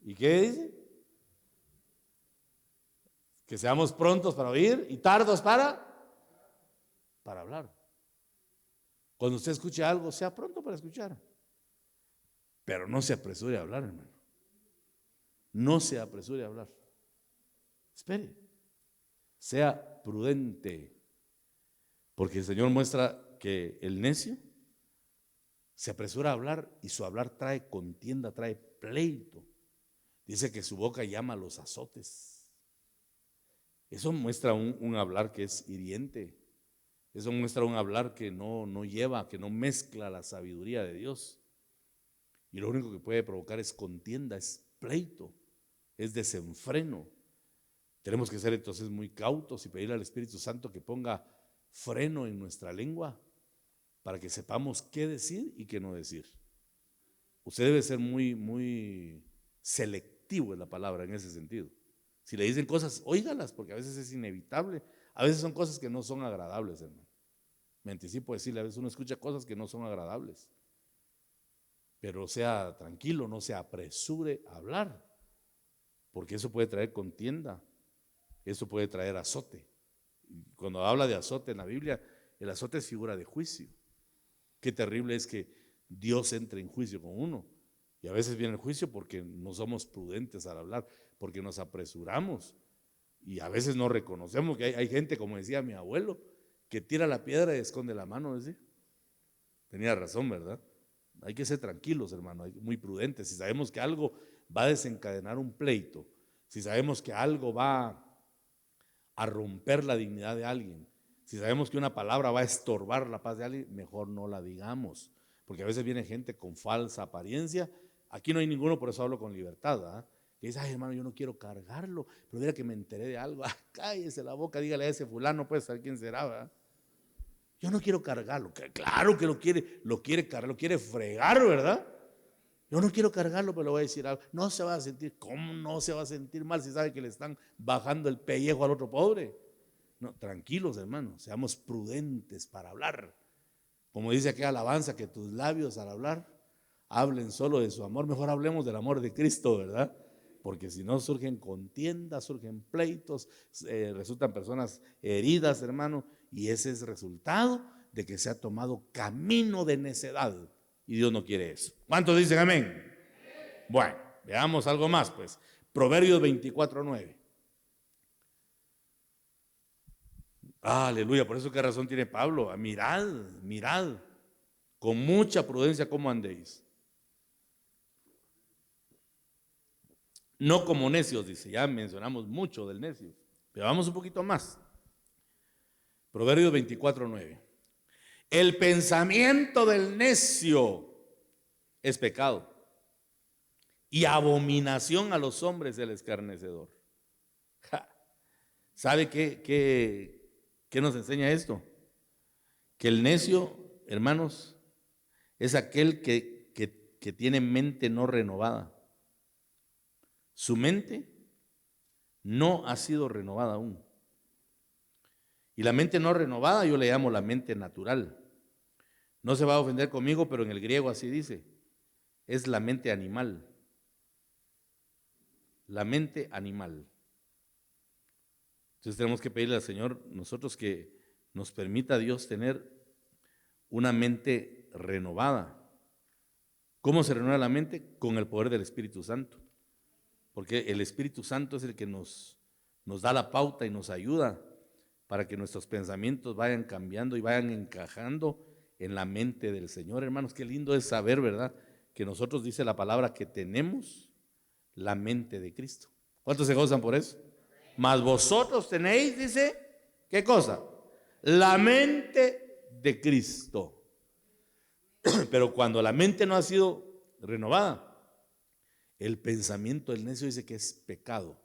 ¿Y qué dice? Que seamos prontos para oír y tardos para hablar. Cuando usted escuche algo, sea pronto para escuchar. Pero no se apresure a hablar, hermano. No se apresure a hablar. Espere. Sea prudente. Porque el Señor muestra que el necio se apresura a hablar y su hablar trae contienda, trae pleito. Dice que su boca llama a los azotes. Eso muestra un hablar que es hiriente. Eso muestra un hablar que no lleva, que no mezcla la sabiduría de Dios. Y lo único que puede provocar es contienda, es pleito, es desenfreno. Tenemos que ser entonces muy cautos y pedirle al Espíritu Santo que ponga freno en nuestra lengua para que sepamos qué decir y qué no decir. Usted debe ser muy selectivo en la palabra en ese sentido. Si le dicen cosas, óigalas, porque a veces es inevitable. A veces son cosas que no son agradables, hermano. Me anticipo a decirle, a veces uno escucha cosas que no son agradables. Pero sea tranquilo, no se apresure a hablar, porque eso puede traer contienda, eso puede traer azote. Cuando habla de azote en la Biblia, el azote es figura de juicio. Qué terrible es que Dios entre en juicio con uno. Y a veces viene el juicio porque no somos prudentes al hablar, porque nos apresuramos. Y a veces no reconocemos que hay gente, como decía mi abuelo, que tira la piedra y esconde la mano, decía. Tenía razón, ¿verdad? Hay que ser tranquilos, hermano, muy prudentes. Si sabemos que algo va a desencadenar un pleito, si sabemos que algo va a romper la dignidad de alguien, si sabemos que una palabra va a estorbar la paz de alguien, mejor no la digamos. Porque a veces viene gente con falsa apariencia. Aquí no hay ninguno, por eso hablo con libertad, ¿verdad? Que dice, ay, hermano, yo no quiero cargarlo, pero mira que me enteré de algo. Ay, cállese la boca, dígale a ese fulano, pues, saber quién será, ¿verdad? Yo no quiero cargarlo. Claro que lo quiere cargar, lo quiere fregar, ¿verdad? Yo no quiero cargarlo, pero le voy a decir algo. No se va a sentir, ¿cómo no se va a sentir mal si sabe que le están bajando el pellejo al otro pobre? No, tranquilos, hermanos, seamos prudentes para hablar. Como dice aquella alabanza, que tus labios al hablar hablen solo de su amor. Mejor hablemos del amor de Cristo, ¿verdad? Porque si no surgen contiendas, surgen pleitos, resultan personas heridas, hermano, y ese es resultado de que se ha tomado camino de necedad, y Dios no quiere eso. ¿Cuántos dicen amén? Bueno, veamos algo más, pues. Proverbios 24:9. Aleluya, por eso qué razón tiene Pablo. Mirad, con mucha prudencia cómo andéis. No como necios, dice, ya mencionamos mucho del necio, pero vamos un poquito más. Proverbios 24:9. El pensamiento del necio es pecado, y abominación a los hombres el escarnecedor. ¿Sabe qué nos enseña esto? Que el necio, hermanos, es aquel que tiene mente no renovada. Su mente no ha sido renovada aún. Y la mente no renovada yo le llamo la mente natural. No se va a ofender conmigo, pero en el griego así dice. Es la mente animal. La mente animal. Entonces tenemos que pedirle al Señor nosotros que nos permita Dios tener una mente renovada. ¿Cómo se renueva la mente? Con el poder del Espíritu Santo. Porque el Espíritu Santo es el que nos da la pauta y nos ayuda para que nuestros pensamientos vayan cambiando y vayan encajando en la mente del Señor. Hermanos, qué lindo es saber, ¿verdad? Que nosotros, dice la palabra, que tenemos la mente de Cristo. ¿Cuántos se gozan por eso? Mas vosotros tenéis, dice, ¿qué cosa? La mente de Cristo. Pero cuando la mente no ha sido renovada, el pensamiento del necio dice que es pecado.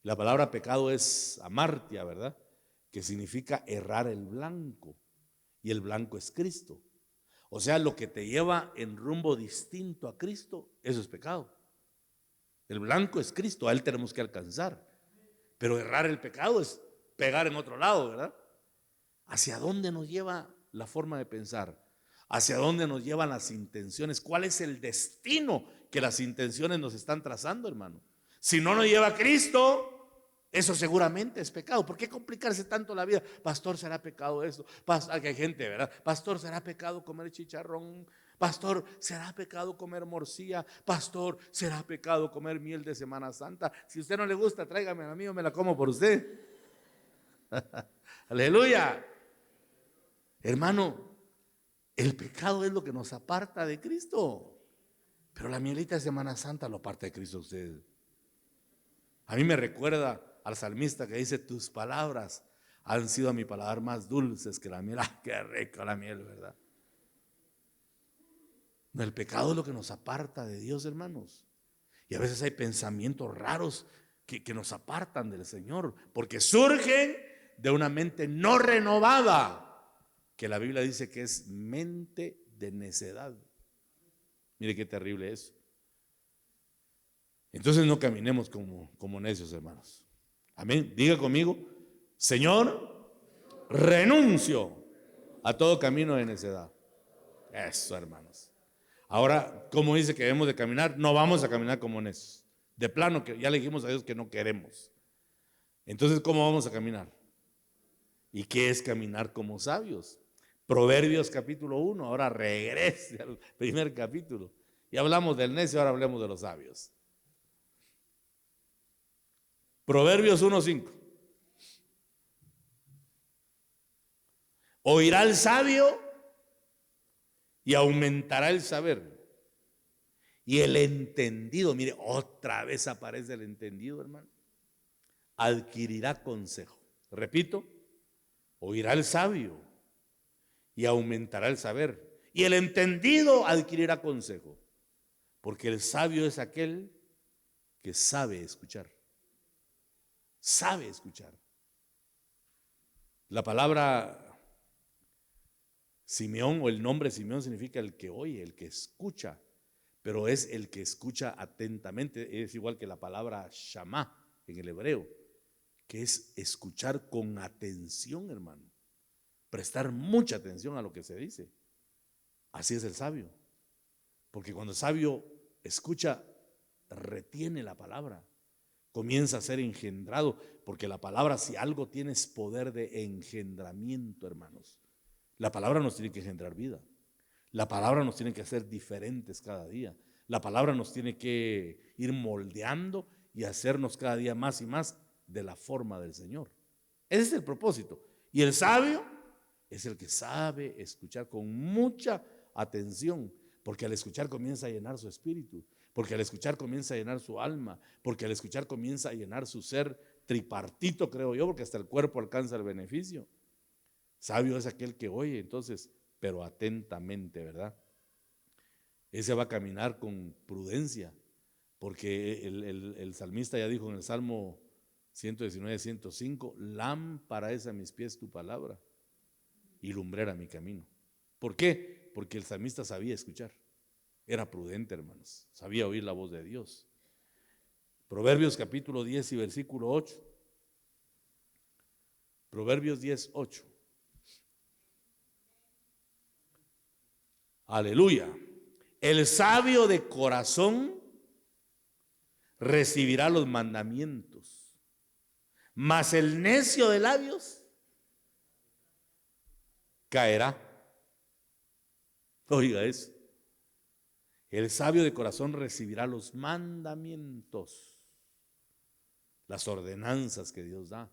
La palabra pecado es amartia, ¿verdad? Que significa errar el blanco. Y el blanco es Cristo. O sea, lo que te lleva en rumbo distinto a Cristo, eso es pecado. El blanco es Cristo, a Él tenemos que alcanzar. Pero errar el pecado es pegar en otro lado, ¿verdad? ¿Hacia dónde nos lleva la forma de pensar? ¿Hacia dónde nos llevan las intenciones? ¿Cuál es el destino que las intenciones nos están trazando, hermano? Si no nos lleva a Cristo, eso seguramente es pecado. ¿Por qué complicarse tanto la vida? Pastor, ¿será pecado eso? Que hay gente, ¿verdad? Pastor, ¿será pecado comer chicharrón? Pastor, ¿será pecado comer morcilla? Pastor, ¿será pecado comer miel de Semana Santa? Si a usted no le gusta, tráigame a mí, yo me la como por usted. Aleluya. Hermano, el pecado es lo que nos aparta de Cristo. Pero la mielita de Semana Santa lo aparta de Cristo a usted. A mí me recuerda al salmista que dice: tus palabras han sido a mi paladar más dulces que la miel. ¡Ah, qué rica la miel!, ¿verdad? No, el pecado es lo que nos aparta de Dios, hermanos. Y a veces hay pensamientos raros que nos apartan del Señor, porque surgen de una mente no renovada, que la Biblia dice que es mente de necedad. Mire qué terrible es. Entonces no caminemos como necios, hermanos. Amén. Diga conmigo: Señor, renuncio a todo camino de necedad. Eso, hermanos. Ahora, ¿cómo dice que debemos de caminar? No vamos a caminar como necios. De plano, que ya le dijimos a Dios que no queremos. Entonces, ¿cómo vamos a caminar? ¿Y qué es caminar como sabios? Proverbios capítulo 1, ahora regrese al primer capítulo. Ya hablamos del necio, ahora hablemos de los sabios. Proverbios 1:5. Oirá el sabio y aumentará el saber. Y el entendido, mire, otra vez aparece el entendido, hermano, adquirirá consejo. Repito, oirá el sabio y aumentará el saber. Y el entendido adquirirá consejo. Porque el sabio es aquel que sabe escuchar. Sabe escuchar. La palabra Simeón, o el nombre Simeón, significa el que oye, el que escucha, pero es el que escucha atentamente. Es igual que la palabra Shamá en el hebreo, que es escuchar con atención, hermano, prestar mucha atención a lo que se dice. Así es el sabio, porque cuando el sabio escucha, retiene la palabra, comienza a ser engendrado, porque la palabra, si algo tiene, es poder de engendramiento, hermanos. La palabra nos tiene que engendrar vida. La palabra nos tiene que hacer diferentes cada día. La palabra nos tiene que ir moldeando y hacernos cada día más y más de la forma del Señor. Ese es el propósito. Y el sabio es el que sabe escuchar con mucha atención, porque al escuchar comienza a llenar su espíritu, porque al escuchar comienza a llenar su alma, porque al escuchar comienza a llenar su ser tripartito, creo yo, porque hasta el cuerpo alcanza el beneficio. Sabio es aquel que oye, entonces, pero atentamente, ¿verdad? Ese va a caminar con prudencia, porque el salmista ya dijo en el Salmo 119, 105, lámpara es a mis pies tu palabra y lumbrera mi camino. ¿Por qué? Porque el salmista sabía escuchar, era prudente, hermanos, sabía oír la voz de Dios. Proverbios capítulo 10 y versículo 8. Proverbios 10, 8. Aleluya. El sabio de corazón recibirá los mandamientos, mas el necio de labios caerá. Oiga eso. El sabio de corazón recibirá los mandamientos, las ordenanzas que Dios da.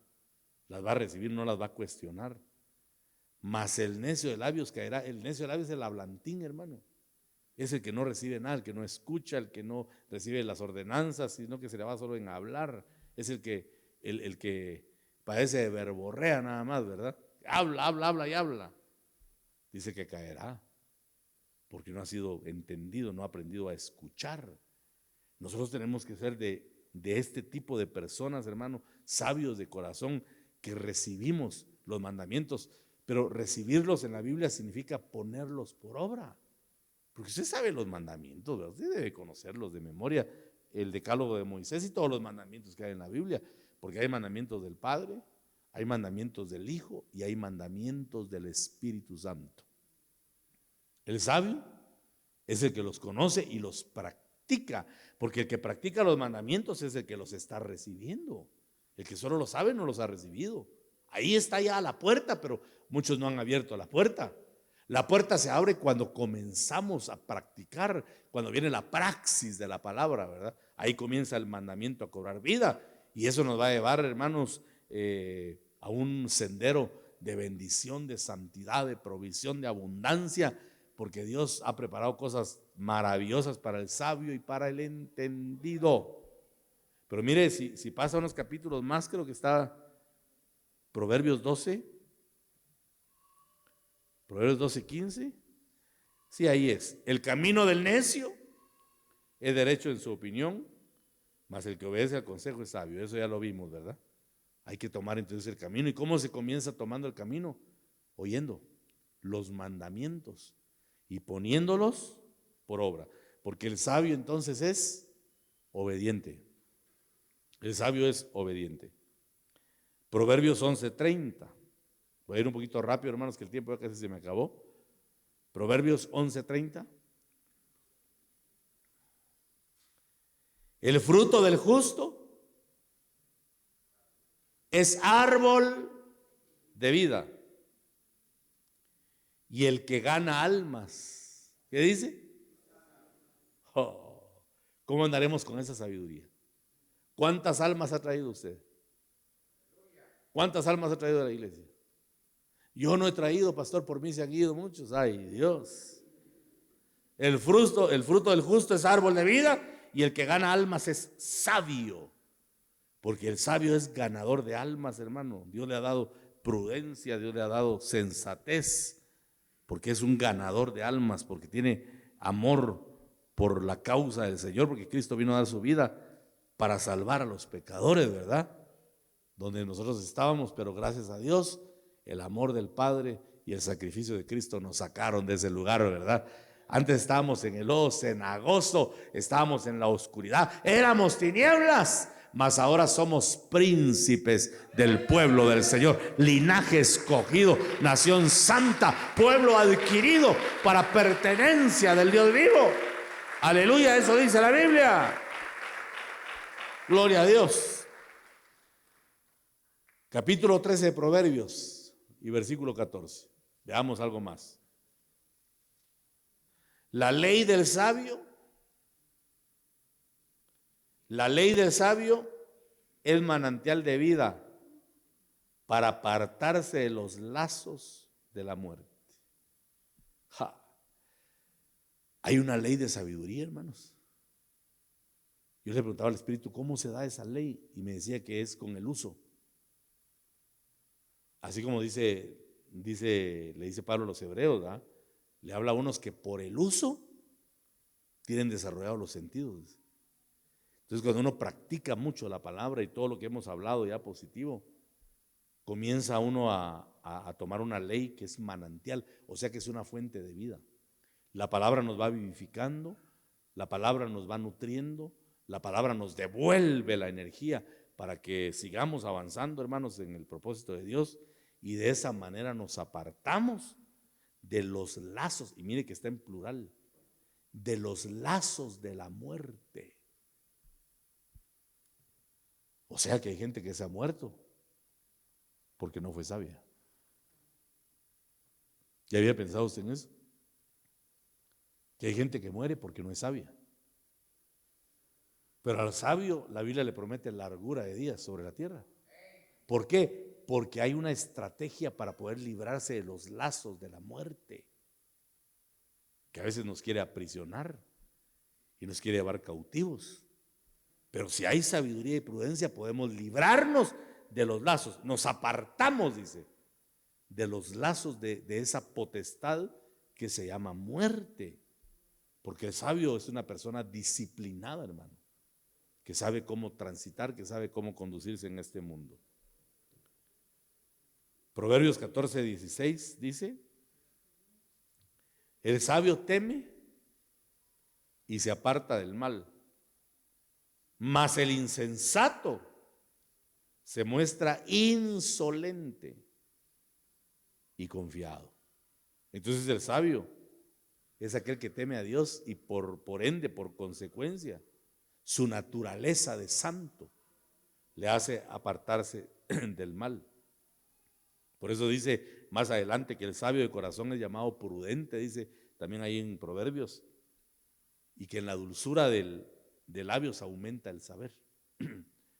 Las va a recibir, no las va a cuestionar. Mas el necio de labios caerá. El necio de labios es el hablantín, hermano. Es el que no recibe nada, el que no escucha, el que no recibe las ordenanzas, sino que se le va solo en hablar. Es el que padece de verborrea nada más, ¿verdad? Habla, habla, habla y habla. Dice que caerá, porque no ha sido entendido, no ha aprendido a escuchar. Nosotros tenemos que ser de este tipo de personas, hermano, sabios de corazón, que recibimos los mandamientos. Pero recibirlos en la Biblia significa ponerlos por obra. Porque usted sabe los mandamientos, ¿verdad? Usted debe conocerlos de memoria, el decálogo de Moisés y todos los mandamientos que hay en la Biblia. Porque hay mandamientos del Padre, Hay mandamientos del Hijo y hay mandamientos del Espíritu Santo. El sabio es el que los conoce y los practica, porque el que practica los mandamientos es el que los está recibiendo. El que solo lo sabe no los ha recibido. Ahí está ya la puerta, pero muchos no han abierto la puerta. La puerta se abre cuando comenzamos a practicar, cuando viene la praxis de la palabra, ¿verdad? Ahí comienza el mandamiento a cobrar vida, y eso nos va a llevar, hermanos, a un sendero de bendición, de santidad, de provisión, de abundancia, porque Dios ha preparado cosas maravillosas para el sabio y para el entendido. Pero mire, si pasa unos capítulos más, creo que está Proverbios 12, Proverbios 12:15. Sí, ahí es. El camino del necio es derecho en su opinión, mas el que obedece al consejo es sabio. Eso ya lo vimos, ¿verdad? Hay que tomar entonces el camino. ¿Y cómo se comienza tomando el camino? Oyendo los mandamientos y poniéndolos por obra. Porque el sabio entonces es obediente. El sabio es obediente. Proverbios 11:30. Voy a ir un poquito rápido, hermanos, que el tiempo ya casi se me acabó. Proverbios 11:30. El fruto del justo es árbol de vida, y el que gana almas, ¿qué dice? Oh, ¿cómo andaremos con esa sabiduría? ¿Cuántas almas ha traído usted? ¿Cuántas almas ha traído a la iglesia? Yo no he traído, pastor, por mí se han ido muchos. Ay, Dios. El fruto del justo es árbol de vida, y el que gana almas es sabio. Porque el sabio es ganador de almas, hermano. Dios le ha dado prudencia, Dios le ha dado sensatez, porque es un ganador de almas, porque tiene amor por la causa del Señor, porque Cristo vino a dar su vida para salvar a los pecadores, ¿verdad? Donde nosotros estábamos, pero gracias a Dios, el amor del Padre y el sacrificio de Cristo nos sacaron de ese lugar, ¿verdad? Antes estábamos en el lodo cenagoso, estábamos en la oscuridad, éramos tinieblas, mas ahora somos príncipes del pueblo del Señor, linaje escogido, nación santa, pueblo adquirido para pertenencia del Dios vivo. Aleluya, eso dice la Biblia. Gloria a Dios. Capítulo 13 de Proverbios y versículo 14. Veamos algo más. La ley del sabio es manantial de vida para apartarse de los lazos de la muerte. Ja. Hay una ley de sabiduría, hermanos. Yo le preguntaba al Espíritu, ¿cómo se da esa ley? Y me decía que es con el uso. Así como le dice Pablo a los hebreos, ¿verdad? Le habla a unos que por el uso tienen desarrollados los sentidos. Entonces, cuando uno practica mucho la palabra y todo lo que hemos hablado ya positivo, comienza uno a tomar una ley que es manantial, o sea que es una fuente de vida. La palabra nos va vivificando, la palabra nos va nutriendo, la palabra nos devuelve la energía para que sigamos avanzando, hermanos, en el propósito de Dios, y de esa manera nos apartamos de los lazos, y mire que está en plural, de los lazos de la muerte. O sea que hay gente que se ha muerto porque no fue sabia. ¿Ya había pensado usted en eso? Que hay gente que muere porque no es sabia. Pero al sabio la Biblia le promete largura de días sobre la tierra. ¿Por qué? Porque hay una estrategia para poder librarse de los lazos de la muerte, que a veces nos quiere aprisionar y nos quiere llevar cautivos. Pero si hay sabiduría y prudencia, podemos librarnos de los lazos. Nos apartamos, dice, de los lazos de esa potestad que se llama muerte. Porque el sabio es una persona disciplinada, hermano, que sabe cómo transitar, que sabe cómo conducirse en este mundo. Proverbios 14:16 dice: el sabio teme y se aparta del mal, mas el insensato se muestra insolente y confiado. Entonces el sabio es aquel que teme a Dios y por ende, por consecuencia, su naturaleza de santo le hace apartarse del mal. Por eso dice más adelante que el sabio de corazón es llamado prudente, dice también ahí en Proverbios, y que en la dulzura de labios aumenta el saber,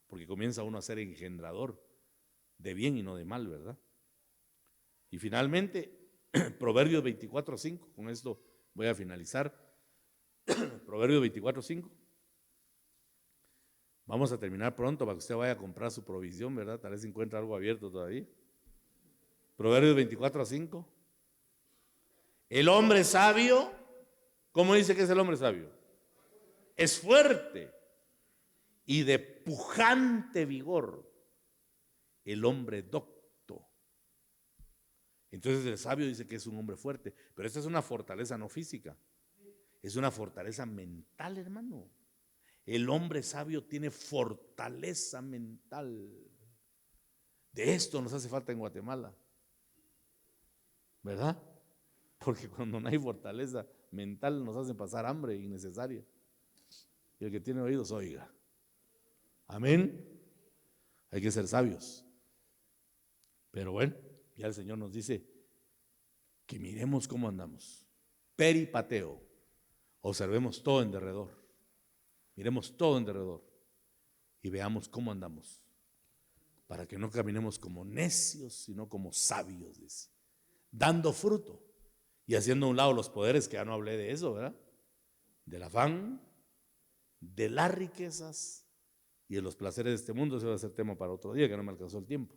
porque comienza uno a ser engendrador de bien y no de mal, ¿verdad? Y finalmente, Proverbios 24:5, con esto voy a finalizar. Proverbios 24:5. Vamos a terminar pronto para que usted vaya a comprar su provisión, ¿verdad? Tal vez encuentre algo abierto todavía. Proverbios 24:5. El hombre sabio, ¿cómo dice que es el hombre sabio? Es fuerte y de pujante vigor. El hombre docto. Entonces el sabio dice que es un hombre fuerte, pero esta es una fortaleza no física, es una fortaleza mental, hermano. El hombre sabio tiene fortaleza mental. De esto nos hace falta en Guatemala, ¿verdad? Porque cuando no hay fortaleza mental nos hacen pasar hambre innecesaria. Y el que tiene oídos, oiga. Amén. Hay que ser sabios. Pero bueno, ya el Señor nos dice que miremos cómo andamos. Peripateo. Observemos todo en derredor. Miremos todo en derredor y veamos cómo andamos, para que no caminemos como necios, sino como sabios, dice, dando fruto y haciendo a un lado los poderes, que ya no hablé de eso, ¿verdad? Del afán, de las riquezas y de los placeres de este mundo. Ese va a ser tema para otro día, que no me alcanzó el tiempo.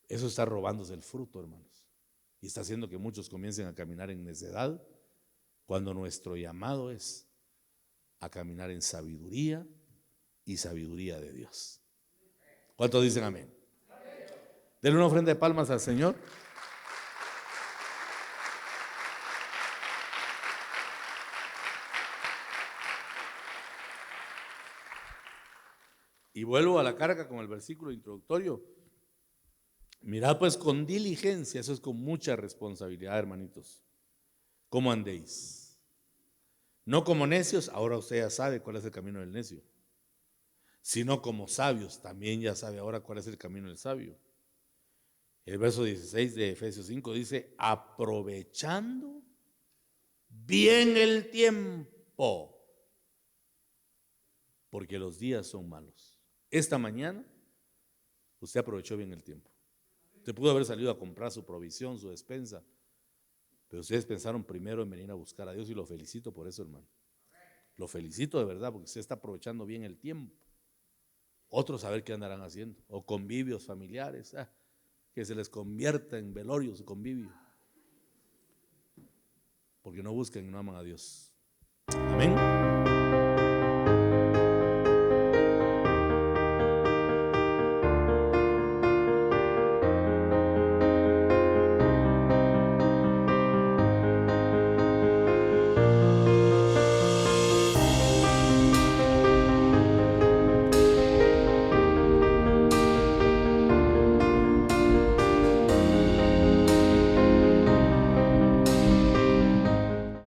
Eso está robándose el fruto, hermanos, y está haciendo que muchos comiencen a caminar en necedad, cuando nuestro llamado es a caminar en sabiduría y sabiduría de Dios. ¿Cuántos dicen amén? Denle una ofrenda de palmas al Señor. Y vuelvo a la carga con el versículo introductorio. Mirad pues con diligencia, eso es con mucha responsabilidad, hermanitos, cómo andéis. No como necios, ahora usted ya sabe cuál es el camino del necio, sino como sabios, también ya sabe ahora cuál es el camino del sabio. El verso 16 de Efesios 5 dice, aprovechando bien el tiempo, porque los días son malos. Esta mañana usted aprovechó bien el tiempo. Usted pudo haber salido a comprar su provisión, su despensa, pero ustedes pensaron primero en venir a buscar a Dios, y lo felicito por eso, hermano. Lo felicito de verdad, porque usted está aprovechando bien el tiempo. Otros a ver qué andarán haciendo, o convivios familiares, que se les convierta en velorio su convivio, porque no buscan y no aman a Dios. Amén.